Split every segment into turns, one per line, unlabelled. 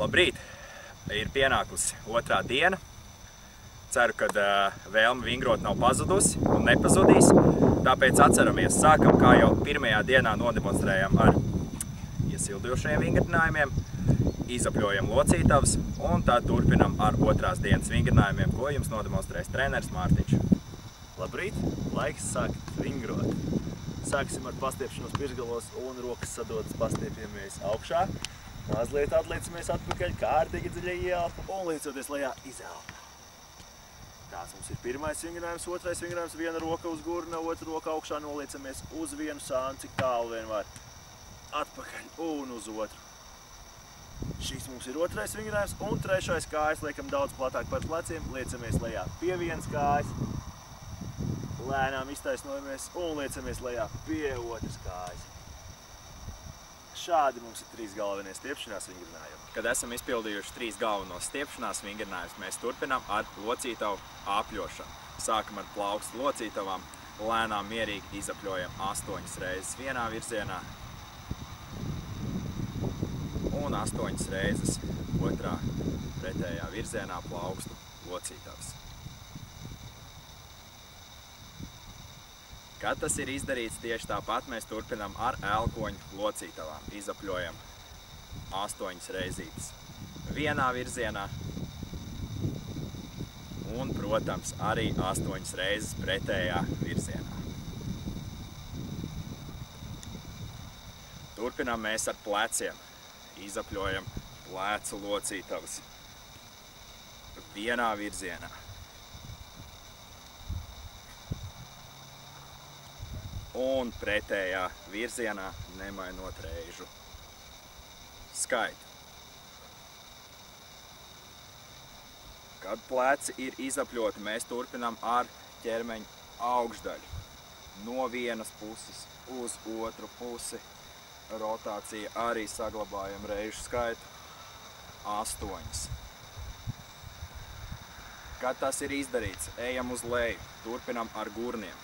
Labrīt! Ir pienākusi otrā diena. Ceru, ka vēlme vingrot nav pazudusi un nepazudīs. Tāpēc atceramies, sākam, kā jau pirmajā dienā nodemonstrējam ar iesildošajiem vingrinājumiem, izapļojam locītavas un tad turpinam ar otrās dienas vingrinājumiem, ko jums nodemonstrēs treneris Mārtiņš.
Labrīt! Laiks sākt vingrot. Sāksim ar pastiepšanos pirksgalos un rokas sadodas pastiepjamies augšā. Mazliet atliecamies atpakaļ, kārtīgi dziļi ieelpa un liecoties lejā izelpa. Tāds mums ir pirmais vingrinājums, otrais vingrinājums, viena roka uz gurna, otra roka augšā, noliecamies uz vienu sānu, cik tālu vien var. Atpakaļ un uz otru. Šis mums ir otrais vingrinājums un trešais kājas liekam daudz platāk par pleciem, liecamies lejā pie vienas kājas. Lēnām iztaisnojamies un liecamies lejā pie otras kājas. Šādi mums ir 3 galvenie stiepšanās vingrinājumi.
Kad esam izpildījuši 3 galvenos stiepšanās vingrinājumus, mēs turpinām ar locītavu apļošanu. Sākam ar plaukstu locītavām, lēnām mierīgi izapļojam 8 reizes vienā virzienā un 8 reizes otrā pretējā virzienā plaukstu locītavas. Kad tas ir izdarīts tieši tāpat, mēs turpinām ar elkoņu locītavām. Izapļojam 8 reizītes vienā virzienā un, protams, arī 8 reizes pretējā virzienā. Turpinām mēs ar pleciem. Izapļojam plecu locītavas vienā virzienā. Un pretējā virzienā, nemainot reižu skaitu. Kad pleci ir izapļoti, mēs turpinām ar ķermeņa augšdaļu. No vienas puses uz otru pusi. Rotācija arī saglabājam reižu skaitu 8. Kad tas ir izdarīts, ejam uz leju, turpinām ar gurniem.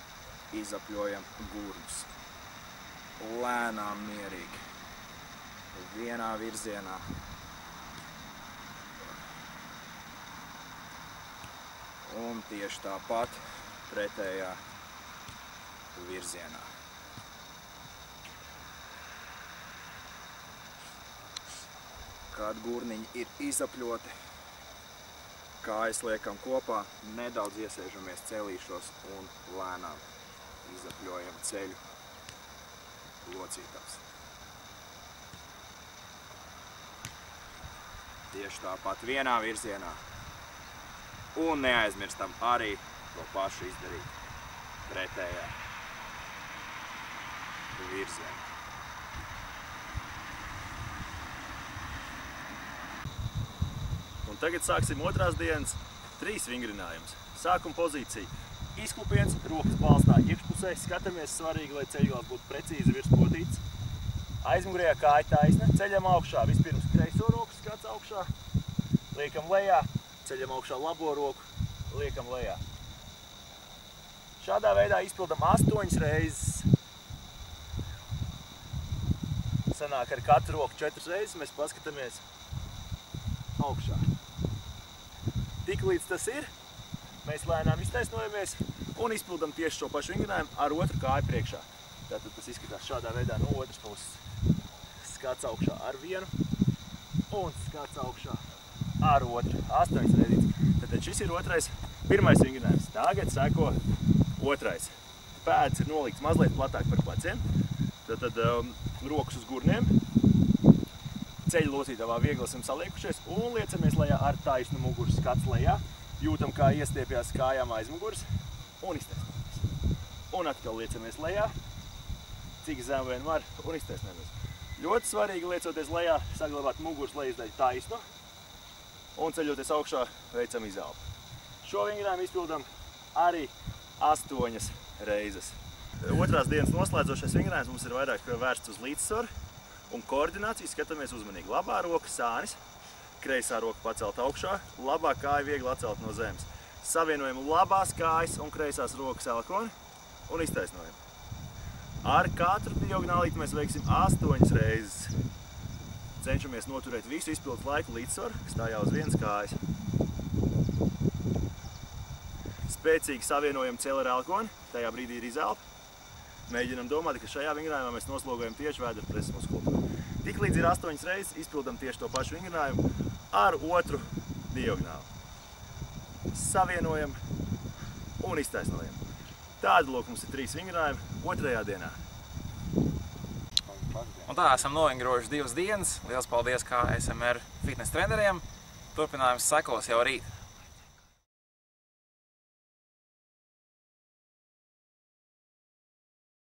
Izapļojam gurnus. Lēnām mierīgi. Vienā virzienā. Un tieši tāpat pretējā virzienā. Kad gurniņi ir izapļoti, kājas liekam kopā, nedaudz iesēžamies celīšos un lēnām izapļojam ceļu locītavas. Tieši tāpat vienā virzienā. Un neaizmirstam arī to pašu izdarīt pretējā virzienā.
Un tagad sāksim otrās dienas 3 vingrinājumus. Sākuma pozīcija. Izklupiens, rokas balstā iekšpusē, skatāmies svarīgi, lai ceļgals būtu precīzi virs potītes. Aizmugurējā kāja taisna, ceļam augšā, vispirms kreiso roku skats augšā, liekam lejā, ceļam augšā labo roku, liekam lejā. Šādā veidā izpildam 8 reizes. Sanāk ar katru roku 4 reizes, mēs paskatāmies augšā. Tik līdz tas ir, mēs lēnām iztaisnojamies un izpildam tieši šo pašu vingrinājumu ar otru kāju priekšā. Tātad tas izskatās šādā veidā no otras puses. Skats augšā ar vienu un skats augšā ar otru. 8 reizītes. Tātad šis ir pirmais vingrinājums. Tagad seko otrais. Pēdas ir nolikts mazliet platāk par pleciem. Tātad rokas uz gurniem. Ceļu locītavā viegli esam saliekušies un liecamies lejā ar taisnu muguru skats lejā. Jūtam, kā iestiepjās kājām aiz muguras un iztaisnojamies. Un atkal liecamies lejā, cik zem vien var un iztaisnojamies. Ļoti svarīgi liecoties lejā, saglabāt muguras lejasdaļu taisnu un ceļoties augšā veicam izelpu. Šo vingrinājumu izpildam arī 8 reizes. Otrās dienas noslēdzošais vingrinājums mums ir vairāk vērsts uz līdzsvaru un koordināciju. Skatāmies uzmanīgi. Labā roka sānis. Kreisā roka pacelt augšā, labā kāja viegli atcelt no zemes. Savienojam labās kājas un kreisās rokas elkoni un iztaisnojam. Ar katru diagonālīti mēs veiksim 8 reizes. cenšamies noturēt visu izpildes laiku līdzsvaru, stājā uz vienas kājas. Spēcīgi savienojam celi ar elkoni, tajā brīdī ir izelpa. Mēģinam domāt, ka šajā vingrinājumā mēs noslogojam tieši vēdera preses muskulu. Tiklīdz ir 8 reizes, izpildam tieši to pašu vingrinājumu ar otru diagonāli. Savienojam un iztaisnojam. Tāda lūk mums ir 3 vingrinājumi otrajā dienā.
Un tā esam novingrojuši 2 dienas. Liels paldies KSMR fitness treneriem. Turpinājums sekos jau rīt.